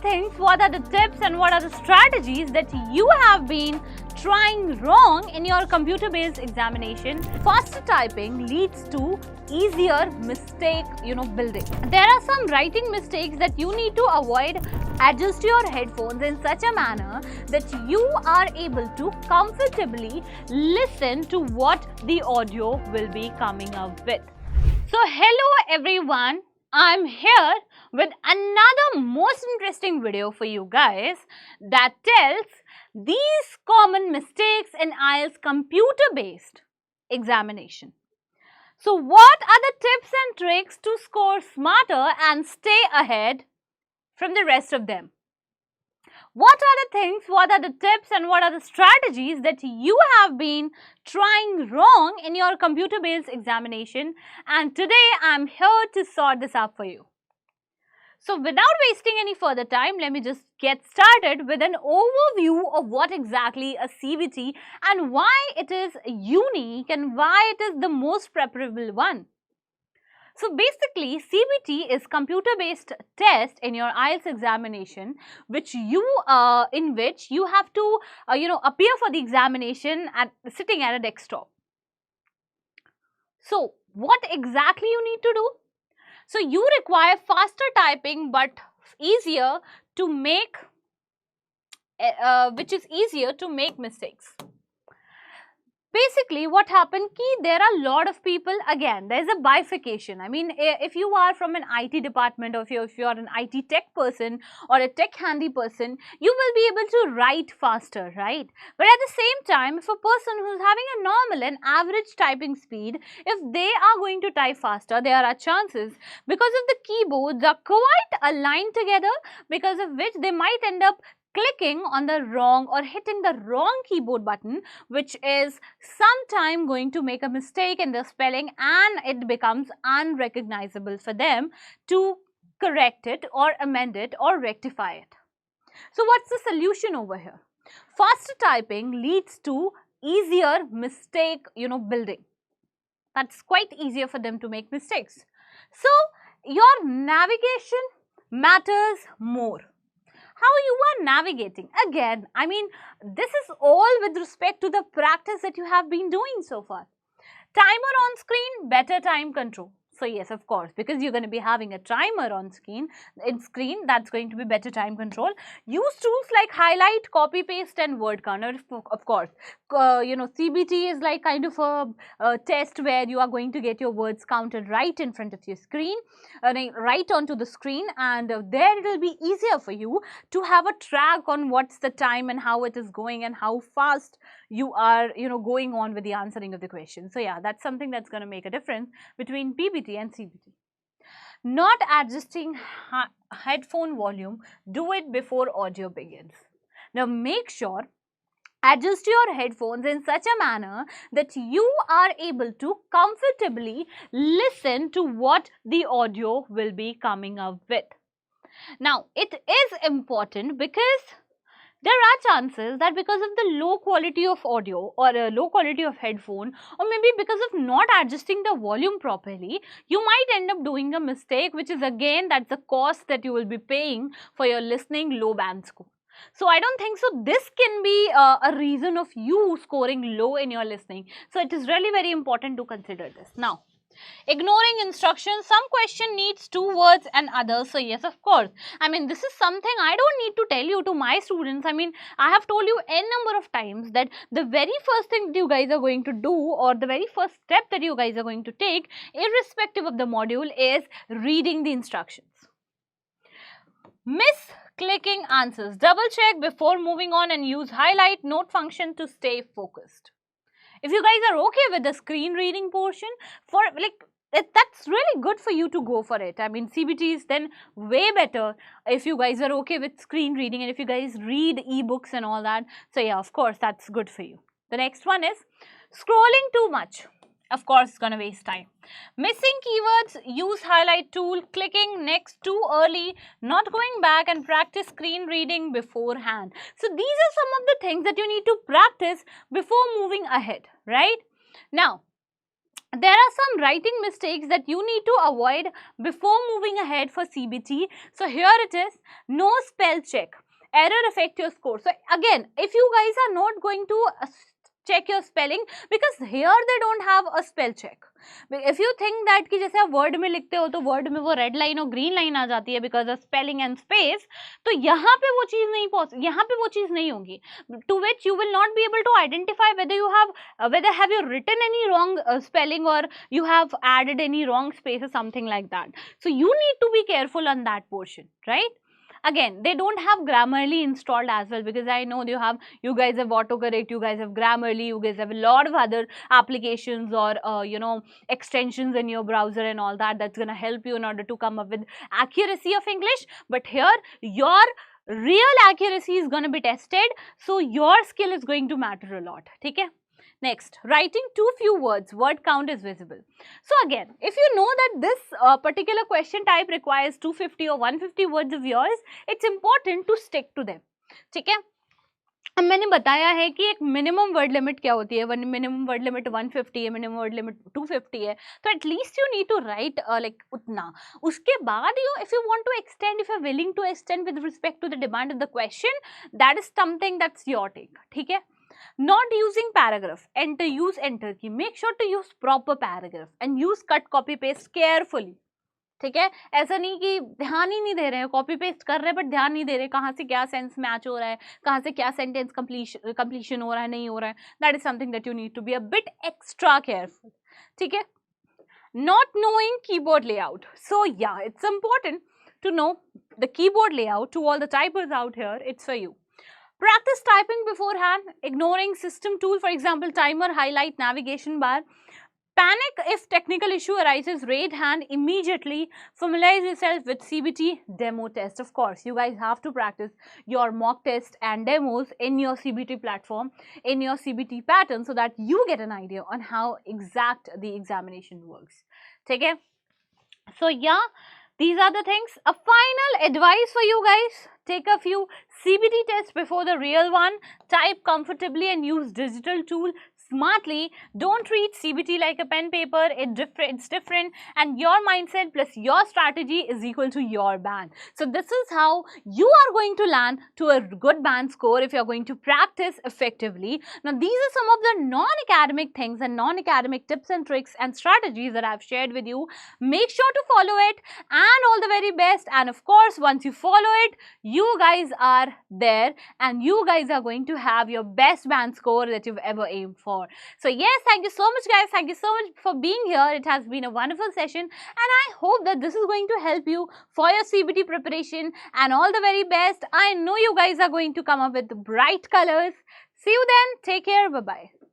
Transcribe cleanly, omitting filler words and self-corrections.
the things, what are the tips and what are the strategies that you have been trying wrong in your computer-based examination? Faster typing leads to easier mistake, building. There are some writing mistakes that you need to avoid. Adjust your headphones in such a manner that you are able to comfortably listen to what the audio will be coming up with. So hello everyone, I'm here with another most interesting video for you guys that tells these common mistakes in IELTS computer-based examination. So what are the tips and tricks to score smarter and stay ahead from the rest of them? What are the things, what are the tips and what are the strategies that you have been trying wrong in your computer-based examination? And today I'm here to sort this out for you. So without wasting any further time, let me just get started with an overview of what exactly a CBT and why it is unique and why it is the most preferable one. So basically, CBT is computer-based test in your IELTS examination, which you have to appear for the examination sitting at a desktop. So what exactly you need to do? So you require faster typing, but easier to make, mistakes. Basically, what happened there are a lot of people, again, there is a bifurcation. I mean, if you are from an IT department or if you are an IT tech person or a tech handy person, you will be able to write faster, right? But at the same time, if a person who is having a normal and average typing speed, if they are going to type faster, there are chances because of the keyboards are quite aligned together, because of which they might end up clicking on the wrong or hitting the wrong keyboard button, which is sometime going to make a mistake in the spelling and it becomes unrecognizable for them to correct it or amend it or rectify it. So what's the solution over here? Faster typing leads to easier mistake, building. That's quite easier for them to make mistakes. So your navigation matters more. How you are navigating? Again, I mean, this is all with respect to the practice that you have been doing so far. Timer on screen, better time control. So yes, of course, because you're going to be having a timer on screen, that's going to be better time control. Use tools like highlight, copy, paste and word counter, of course. CBT is like kind of a test where you are going to get your words counted right in front of your screen, right onto the screen, and there it will be easier for you to have a track on what's the time and how it is going and how fast you are, going on with the answering of the question. So yeah, that's something that's going to make a difference between PBT and CBT. Not adjusting headphone volume, do it before audio begins. Now make sure adjust your headphones in such a manner that you are able to comfortably listen to what the audio will be coming up with. Now it is important because there are chances that because of the low quality of audio or low quality of headphone, or maybe because of not adjusting the volume properly, you might end up doing a mistake, which is again, that's the cost that you will be paying for your listening low band score. So I don't think so this can be a reason of you scoring low in your listening. So it is really very important to consider this. Now, ignoring instructions, some question needs 2 words and others. So yes, of course. I mean, this is something I don't need to tell you to my students. I mean, I have told you n number of times that the very first thing that you guys are going to do, or the very first step that you guys are going to take, irrespective of the module, is reading the instructions. Misclicking answers. Double check before moving on and use highlight note function to stay focused. If you guys are okay with the screen reading portion, that's really good for you to go for it. I mean, CBT is then way better if you guys are okay with screen reading and if you guys read ebooks and all that. So yeah, of course, that's good for you. The next one is scrolling too much. Of course, it's going to waste time. Missing keywords, use highlight tool, clicking next too early, not going back, and practice screen reading beforehand. So these are some of the things that you need to practice before moving ahead, right? Now, there are some writing mistakes that you need to avoid before moving ahead for CBT. So here it is, no spell check. Error affect your score. So again, if you guys are not going to check your spelling, because here they don't have a spell check. If you think that कि जैसे आप word में लिखते हो तो word में वो red line और green line आ जाती है because of spelling and space, तो यहाँ पे वो चीज़ नहीं यहाँ पे वो चीज़ नहीं होगी, to which you will not be able to identify whether you have whether have you written any wrong spelling or you have added any wrong space or something like that. So you need to be careful on that portion, right? Again, they don't have Grammarly installed as well, because I know you guys have autocorrect, you guys have Grammarly, you guys have a lot of other applications or extensions in your browser and all that that's gonna help you in order to come up with accuracy of English. But here your real accuracy is going to be tested, so your skill is going to matter a lot. Okay? Next, writing too few words, word count is visible. So again, if you know that this particular question type requires 250 or 150 words of yours, it's important to stick to them. Okay? अब मैंने बताया है कि एक minimum word limit क्या होती है, minimum word limit 150 है, मिनिमम वर्ड लिमिट 250 है, तो at least you need to write like उतना. उसके बाद if you want to extend, if you are willing to extend with respect to the demand of the question, that is something that's your take. ठीक है. Not using paragraph, use enter key. Make sure to use proper paragraph and use cut copy paste carefully. ठीक है. ऐसा नहीं कि ध्यान ही नहीं दे रहे हैं, कॉपी पेस्ट कर रहे हैं बट ध्यान नहीं दे रहे कहाँ से क्या सेंस मैच हो रहा है, कहाँ से क्या सेंटेंस कंप्लीशन हो रहा है, नहीं हो रहा है. That is something that you need to be a bit extra careful. ठीक है. Not knowing keyboard layout. So yeah, it's important to know the keyboard layout. To all the typers out here, it's for you. Practice typing beforehand, ignoring system tool, for example, timer, highlight, navigation bar. Panic if technical issue arises, raise hand immediately. Familiarize yourself with CBT demo test. Of course, you guys have to practice your mock test and demos in your CBT platform, in your CBT pattern, so that you get an idea on how exact the examination works. Okay? So yeah, these are the things. A final advice for you guys: take a few CBT tests before the real one. Type comfortably and use digital tool smartly. Don't treat CBT like a pen paper. It's different, and your mindset plus your strategy is equal to your band. So this is how you are going to land to a good band score if you're going to practice effectively. Now these are some of the non-academic things and non-academic tips and tricks and strategies that I've shared with you. Make sure to follow it, and all the very best. And of course, once you follow it, you guys are there and you guys are going to have your best band score that you've ever aimed for. So yes, thank you so much guys, thank you so much for being here. It has been a wonderful session and I hope that this is going to help you for your CBT preparation, and all the very best. I know you guys are going to come up with bright colors. See you then, take care, bye bye.